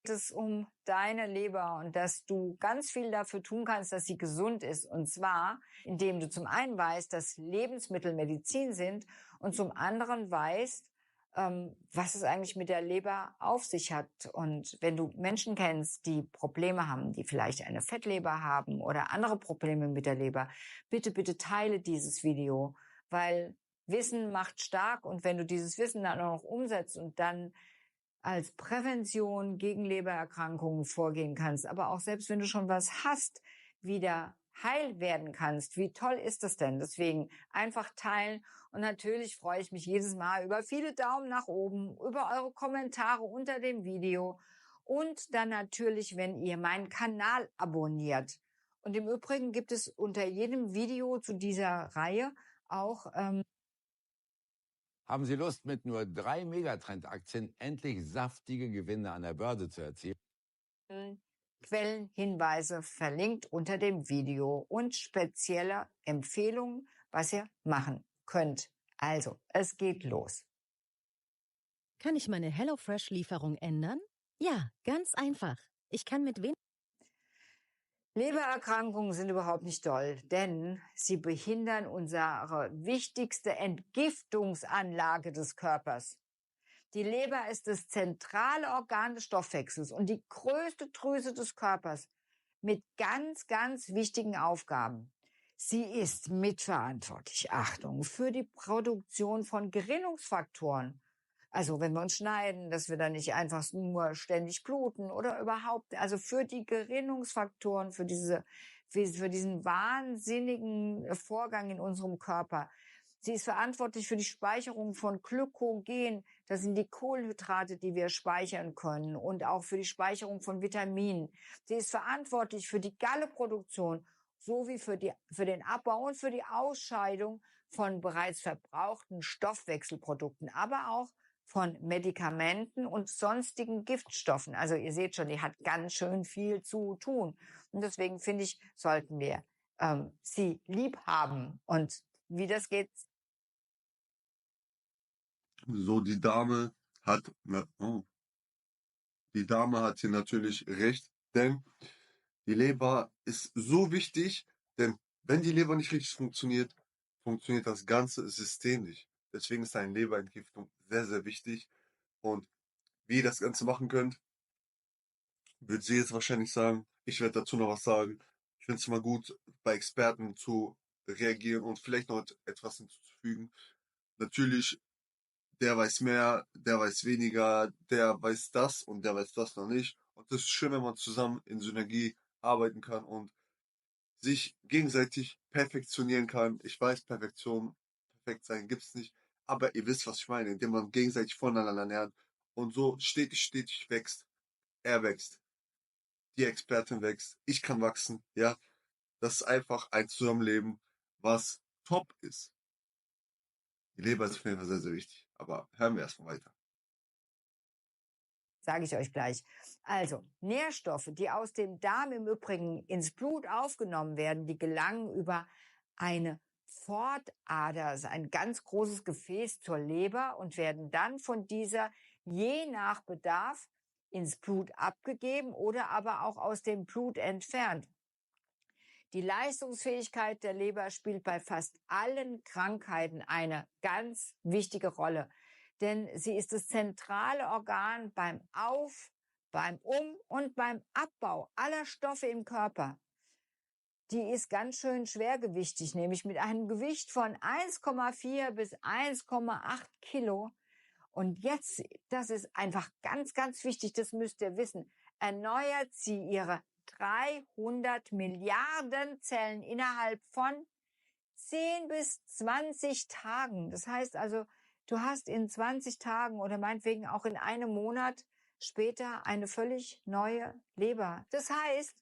es um deine Leber und dass du ganz viel dafür tun kannst, dass sie gesund ist. Und zwar, indem du zum einen weißt, dass Lebensmittel Medizin sind und zum anderen weißt, was es eigentlich mit der Leber auf sich hat. Und wenn du Menschen kennst, die Probleme haben, die vielleicht eine Fettleber haben oder andere Probleme mit der Leber, bitte, bitte teile dieses Video, weil Wissen macht stark. Und wenn du dieses Wissen dann auch noch umsetzt und dann als Prävention gegen Lebererkrankungen vorgehen kannst, aber auch selbst wenn du schon was hast, wieder heil werden kannst. Wie toll ist das denn? Deswegen einfach teilen. Und natürlich freue ich mich jedes Mal über viele Daumen nach oben, über eure Kommentare unter dem Video und dann natürlich, wenn ihr meinen Kanal abonniert. Und im Übrigen gibt es unter jedem Video zu dieser Reihe auch Haben Sie Lust, mit nur 3 Megatrend-Aktien endlich saftige Gewinne an der Börse zu erzielen? Quellenhinweise verlinkt unter dem Video und spezielle Empfehlungen, was ihr machen könnt. Also, es geht los. Kann ich meine HelloFresh-Lieferung ändern? Ja, ganz einfach. Ich kann mit Lebererkrankungen sind überhaupt nicht toll, denn sie behindern unsere wichtigste Entgiftungsanlage des Körpers. Die Leber ist das zentrale Organ des Stoffwechsels und die größte Drüse des Körpers mit ganz, ganz wichtigen Aufgaben. Sie ist mitverantwortlich, Achtung, für die Produktion von Gerinnungsfaktoren. Also wenn wir uns schneiden, dass wir dann nicht einfach nur ständig bluten oder überhaupt, also für die Gerinnungsfaktoren, für diesen wahnsinnigen Vorgang in unserem Körper. Sie ist verantwortlich für die Speicherung von Glykogen. Das sind die Kohlenhydrate, die wir speichern können, und auch für die Speicherung von Vitaminen. Sie ist verantwortlich für die Galleproduktion sowie für den Abbau und für die Ausscheidung von bereits verbrauchten Stoffwechselprodukten, aber auch von Medikamenten und sonstigen Giftstoffen. Also ihr seht schon, die hat ganz schön viel zu tun. Und deswegen finde ich, sollten wir sie lieb haben. Und wie das geht, So, die Dame hat hier natürlich recht, denn die Leber ist so wichtig, denn wenn die Leber nicht richtig funktioniert, funktioniert das ganze System nicht. Deswegen ist eine Leberentgiftung sehr, sehr wichtig. Und wie ihr das Ganze machen könnt, wird sie jetzt wahrscheinlich sagen. Ich werde dazu noch was sagen. Ich finde es mal gut, bei Experten zu reagieren und vielleicht noch etwas hinzuzufügen. Natürlich, der weiß mehr, der weiß weniger, der weiß das und der weiß das noch nicht. Und das ist schön, wenn man zusammen in Synergie arbeiten kann und sich gegenseitig perfektionieren kann. Ich weiß, perfekt sein gibt's nicht, aber ihr wisst, was ich meine, indem man gegenseitig voneinander lernt und so stetig wächst. Er wächst, die Expertin wächst, ich kann wachsen, ja. Das ist einfach ein Zusammenleben, was top ist. Die Leber ist auf jeden Fall sehr, sehr wichtig. Aber hören wir erstmal weiter. sage ich euch gleich. Also, Nährstoffe, die aus dem Darm im Übrigen ins Blut aufgenommen werden, die gelangen über eine Pfortader, also ein ganz großes Gefäß zur Leber, und werden dann von dieser je nach Bedarf ins Blut abgegeben oder aber auch aus dem Blut entfernt. Die Leistungsfähigkeit der Leber spielt bei fast allen Krankheiten eine ganz wichtige Rolle, denn sie ist das zentrale Organ beim beim und beim Abbau aller Stoffe im Körper. Die ist ganz schön schwergewichtig, nämlich mit einem Gewicht von 1,4 bis 1,8 Kilo. Und jetzt, das ist einfach ganz, ganz wichtig, das müsst ihr wissen, erneuert sie ihre 300 Milliarden Zellen innerhalb von 10 bis 20 Tagen. Das heißt also, du hast in 20 Tagen oder meinetwegen auch in einem Monat später eine völlig neue Leber. Das heißt,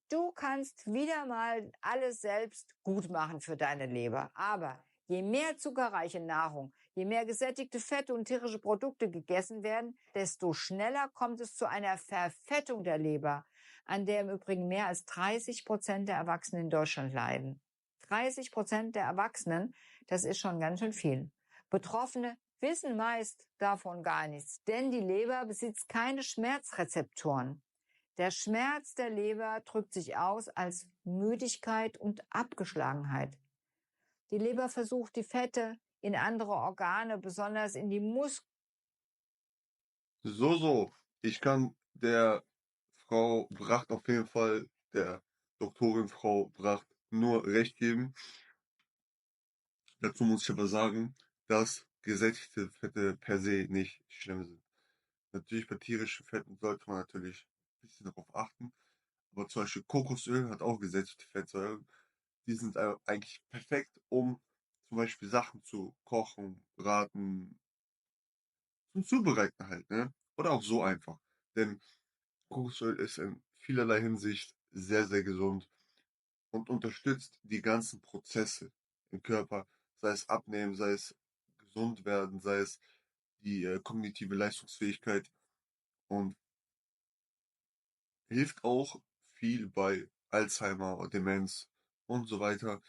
du kannst wieder mal alles selbst gut machen für deine Leber. Aber je mehr zuckerreiche Nahrung, je mehr gesättigte Fette und tierische Produkte gegessen werden, desto schneller kommt es zu einer Verfettung der Leber, an der im Übrigen mehr als 30% der Erwachsenen in Deutschland leiden. 30% der Erwachsenen, das ist schon ganz schön viel. Betroffene wissen meist davon gar nichts, denn die Leber besitzt keine Schmerzrezeptoren. Der Schmerz der Leber drückt sich aus als Müdigkeit und Abgeschlagenheit. Die Leber versucht, die Fette in andere Organe, besonders in die Muskeln. So. Ich kann der Frau Bracht auf jeden Fall, der Doktorin Frau Bracht, nur recht geben. Dazu muss ich aber sagen, dass gesättigte Fette per se nicht schlimm sind. Natürlich bei tierischen Fetten sollte man natürlich ein bisschen darauf achten. Aber zum Beispiel Kokosöl hat auch gesättigte Fettsäuren. Die sind eigentlich perfekt, um zum Beispiel Sachen zu kochen, braten, zum Zubereiten halt, ne? Oder auch so einfach. Denn Kokosöl ist in vielerlei Hinsicht sehr, sehr gesund und unterstützt die ganzen Prozesse im Körper, sei es Abnehmen, sei es gesund werden, sei es die kognitive Leistungsfähigkeit und hilft auch viel bei Alzheimer und Demenz und so weiter.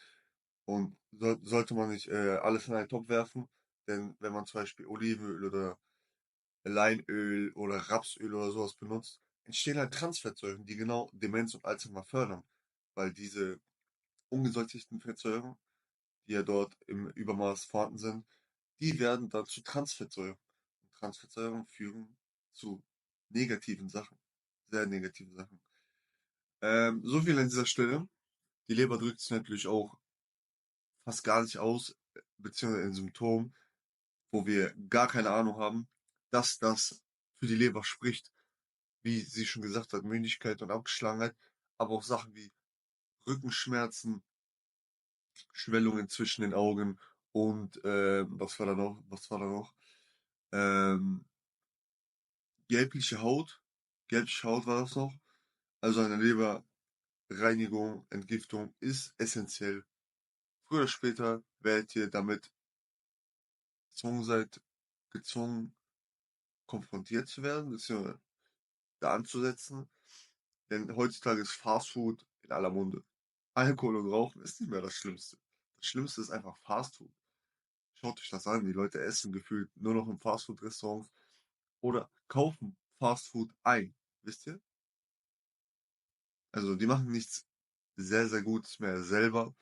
Und sollte man nicht alles in einen Topf werfen, denn wenn man zum Beispiel Olivenöl oder Leinöl oder Rapsöl oder sowas benutzt, entstehen halt Transfettsäuren, die genau Demenz und Alzheimer fördern, weil diese ungesättigten Fettsäuren, die ja dort im Übermaß vorhanden sind, die werden dann zu Transfettsäuren. Und Transfettsäuren führen zu negativen Sachen, sehr negativen Sachen. So viel an dieser Stelle. Die Leber drückt sich natürlich auch fast gar nicht aus, beziehungsweise in Symptomen, wo wir gar keine Ahnung haben, dass das für die Leber spricht, wie sie schon gesagt hat, Müdigkeit und Abgeschlagenheit, aber auch Sachen wie Rückenschmerzen, Schwellungen zwischen den Augen und was war da noch? Was war da noch? Ähm, gelbliche Haut. Gelbliche Haut war das noch. Also eine Leberreinigung, Entgiftung ist essentiell. Früher oder später werdet ihr damit gezwungen, konfrontiert zu werden, beziehungsweise da anzusetzen. Denn heutzutage ist Fastfood in aller Munde. Alkohol und Rauchen ist nicht mehr das Schlimmste. Das Schlimmste ist einfach Fastfood. Schaut euch das an, die Leute essen gefühlt nur noch in Fastfood-Restaurants oder kaufen Fastfood ein. Wisst ihr? Also die machen nichts sehr, sehr Gutes mehr selber,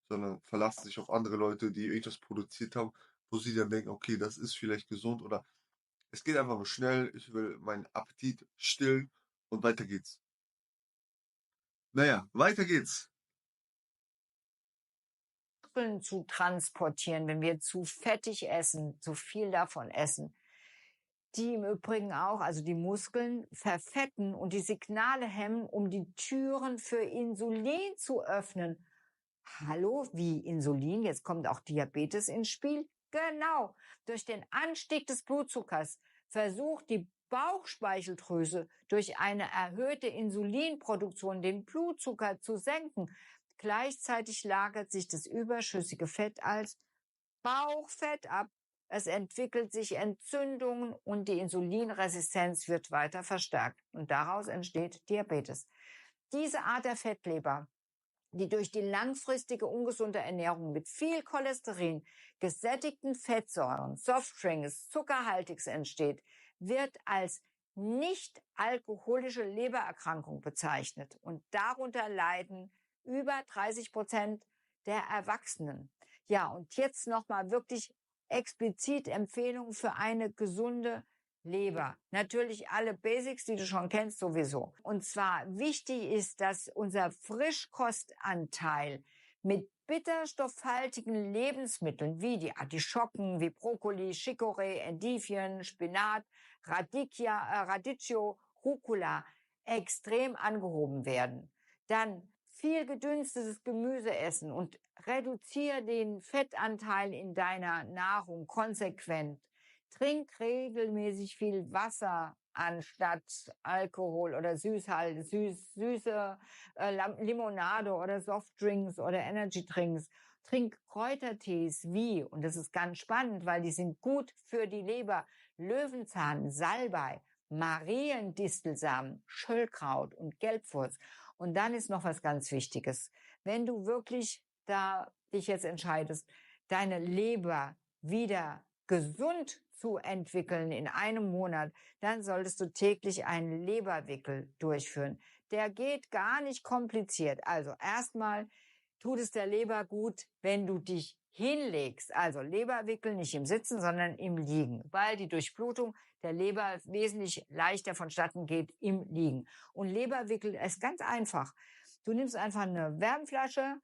sondern verlassen sich auf andere Leute, die irgendwas produziert haben, wo sie dann denken, okay, das ist vielleicht gesund oder es geht einfach nur schnell, ich will meinen Appetit stillen und weiter geht's. Naja, weiter geht's. Zu transportieren, wenn wir zu fettig essen, zu viel davon essen. Die im Übrigen auch, also die Muskeln, verfetten und die Signale hemmen, um die Türen für Insulin zu öffnen. Hallo, wie Insulin? Jetzt kommt auch Diabetes ins Spiel. Genau, durch den Anstieg des Blutzuckers versucht die Bauchspeicheldrüse durch eine erhöhte Insulinproduktion den Blutzucker zu senken. Gleichzeitig lagert sich das überschüssige Fett als Bauchfett ab. Es entwickelt sich Entzündungen und die Insulinresistenz wird weiter verstärkt. Und daraus entsteht Diabetes. Diese Art der Fettleber, die durch die langfristige ungesunde Ernährung mit viel Cholesterin, gesättigten Fettsäuren, Softdrinks, Zuckerhaltiges entsteht, wird als nicht alkoholische Lebererkrankung bezeichnet. Und darunter leiden über 30% der Erwachsenen. Ja, und jetzt nochmal wirklich explizit Empfehlungen für eine gesunde Leber. Natürlich alle Basics, die du schon kennst, sowieso. Und zwar wichtig ist, dass unser Frischkostanteil mit bitterstoffhaltigen Lebensmitteln wie die Artischocken, wie Brokkoli, Chicorée, Endivien, Spinat, Radicchio, Rucola extrem angehoben werden. Dann viel gedünstetes Gemüse essen und reduziere den Fettanteil in deiner Nahrung konsequent. Trink regelmäßig viel Wasser anstatt Alkohol oder süße Limonade oder Softdrinks oder Energydrinks. Trink Kräutertees wie, und das ist ganz spannend, weil die sind gut für die Leber, Löwenzahn, Salbei, Mariendistelsamen, Schöllkraut und Gelbwurz. Und dann ist noch was ganz Wichtiges. Wenn du wirklich da dich jetzt entscheidest, deine Leber wieder gesund zu entwickeln in einem Monat, dann solltest du täglich einen Leberwickel durchführen. Der geht gar nicht kompliziert. Also erstmal tut es der Leber gut, wenn du dich hinlegst. Also Leberwickel nicht im Sitzen, sondern im Liegen, weil die Durchblutung der Leber wesentlich leichter vonstatten geht im Liegen. Und Leberwickel ist ganz einfach. Du nimmst einfach eine Wärmflasche,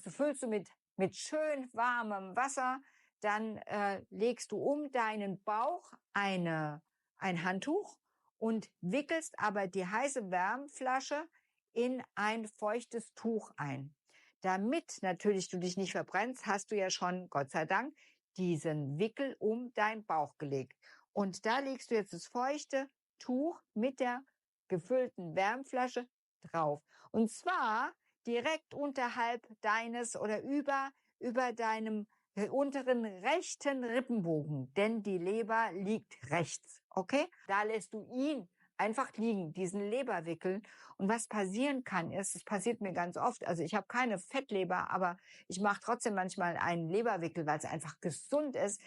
füllst du mit schön warmem Wasser, dann legst du um deinen Bauch ein Handtuch und wickelst aber die heiße Wärmflasche in ein feuchtes Tuch ein. Damit natürlich du dich nicht verbrennst, hast du ja schon, Gott sei Dank, diesen Wickel um deinen Bauch gelegt. Und da legst du jetzt das feuchte Tuch mit der gefüllten Wärmflasche drauf. Und zwar direkt unterhalb deines oder über deinem unteren rechten Rippenbogen, denn die Leber liegt rechts, okay? Da lässt du ihn einfach liegen, diesen Leberwickel. Und was passieren kann, ist, es passiert mir ganz oft, also ich habe keine Fettleber, aber ich mache trotzdem manchmal einen Leberwickel, weil es einfach gesund ist,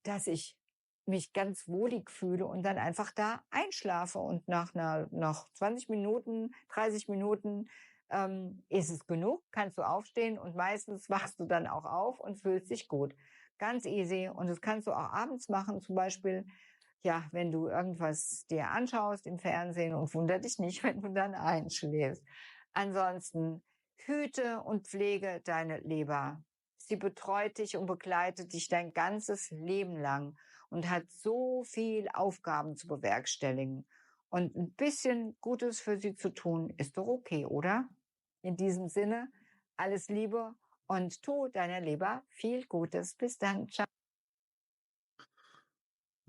dass ich mich ganz wohlig fühle und dann einfach da einschlafe und nach 20 Minuten, 30 Minuten ist es genug, kannst du aufstehen und meistens wachst du dann auch auf und fühlst dich gut. Ganz easy und das kannst du auch abends machen, zum Beispiel, ja, wenn du irgendwas dir anschaust im Fernsehen und wunder dich nicht, wenn du dann einschläfst. Ansonsten hüte und pflege deine Leber. Sie betreut dich und begleitet dich dein ganzes Leben lang und hat so viel Aufgaben zu bewerkstelligen. Und ein bisschen Gutes für sie zu tun, ist doch okay, oder? In diesem Sinne, alles Liebe und tu deiner Leber viel Gutes. Bis dann. Ciao.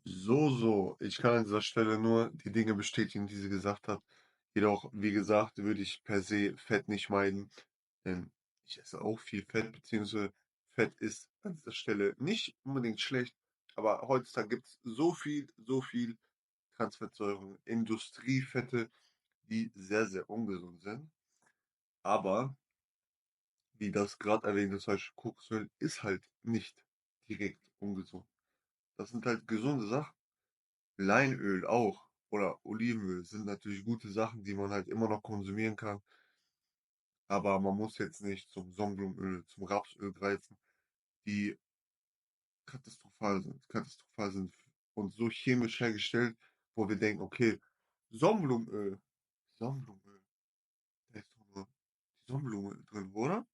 So. Ich kann an dieser Stelle nur die Dinge bestätigen, die sie gesagt hat. Jedoch, wie gesagt, würde ich per se Fett nicht meiden, denn ich esse auch viel Fett, beziehungsweise Fett ist an dieser Stelle nicht unbedingt schlecht, aber heutzutage gibt es so viel Transfettsäuren, Industriefette, die sehr, sehr ungesund sind. Aber, wie das gerade erwähnte, zum Beispiel Kokosöl ist halt nicht direkt ungesund. Das sind halt gesunde Sachen. Leinöl auch oder Olivenöl sind natürlich gute Sachen, die man halt immer noch konsumieren kann. Aber man muss jetzt nicht zum Sonnenblumenöl, zum Rapsöl greifen, die katastrophal sind und so chemisch hergestellt, wo wir denken, okay, Sonnenblumenöl, Sonnenblumenöl, da ist doch nur die Sonnenblume drin, oder?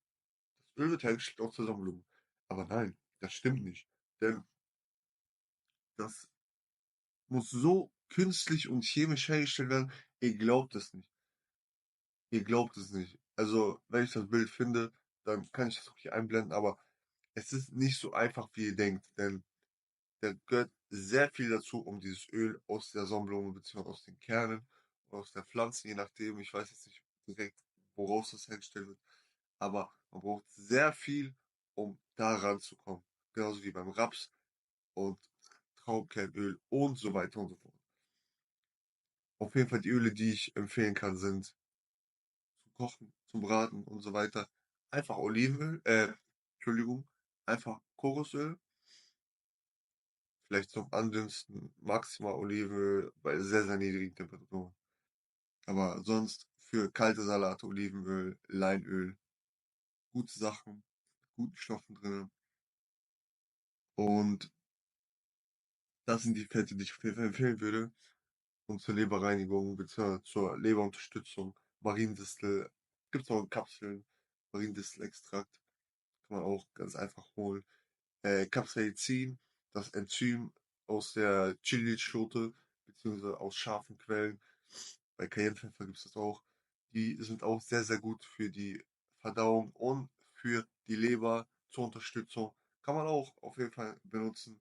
Das Öl wird hergestellt aus der Sonnenblume. Aber nein, das stimmt nicht. Denn das muss so künstlich und chemisch hergestellt werden, ihr glaubt es nicht. Ihr glaubt es nicht. Also, wenn ich das Bild finde, dann kann ich das auch hier einblenden, aber es ist nicht so einfach, wie ihr denkt, denn da gehört sehr viel dazu, um dieses Öl aus der Sonnenblume bzw. aus den Kernen oder aus der Pflanze, je nachdem, ich weiß jetzt nicht direkt, woraus das hergestellt wird, aber man braucht sehr viel, um da ranzukommen. Genauso wie beim Raps und Traubenkernöl und so weiter und so fort. Auf jeden Fall die Öle, die ich empfehlen kann, sind zum Kochen, zum Braten und so weiter. Einfach Olivenöl, Entschuldigung, einfach Kokosöl, vielleicht zum Andünsten maximal Olivenöl bei sehr, sehr niedrigen Temperaturen. Aber sonst für kalte Salate Olivenöl, Leinöl, gute Sachen, guten Stoffen drin. Und das sind die Fette, die ich auf jeden Fall empfehlen würde. Und zur Leberreinigung bzw. zur Leberunterstützung, Mariendistel, gibt es auch in Kapseln, Mariendistelextrakt, kann man auch ganz einfach holen. Capsaicin, das Enzym aus der Chilischote, beziehungsweise aus scharfen Quellen. Bei Cayennepfeffer gibt es das auch. Die sind auch sehr, sehr gut für die Verdauung und für die Leber zur Unterstützung. Kann man auch auf jeden Fall benutzen.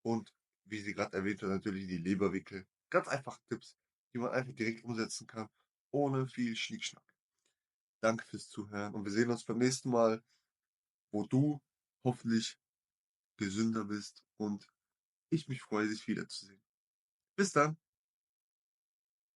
Und wie sie gerade erwähnt hat, natürlich die Leberwickel. Ganz einfach Tipps, die man einfach direkt umsetzen kann, ohne viel Schnickschnack. Danke fürs Zuhören und wir sehen uns beim nächsten Mal, wo du hoffentlich gesünder bist und ich mich freue, dich wiederzusehen. Bis dann.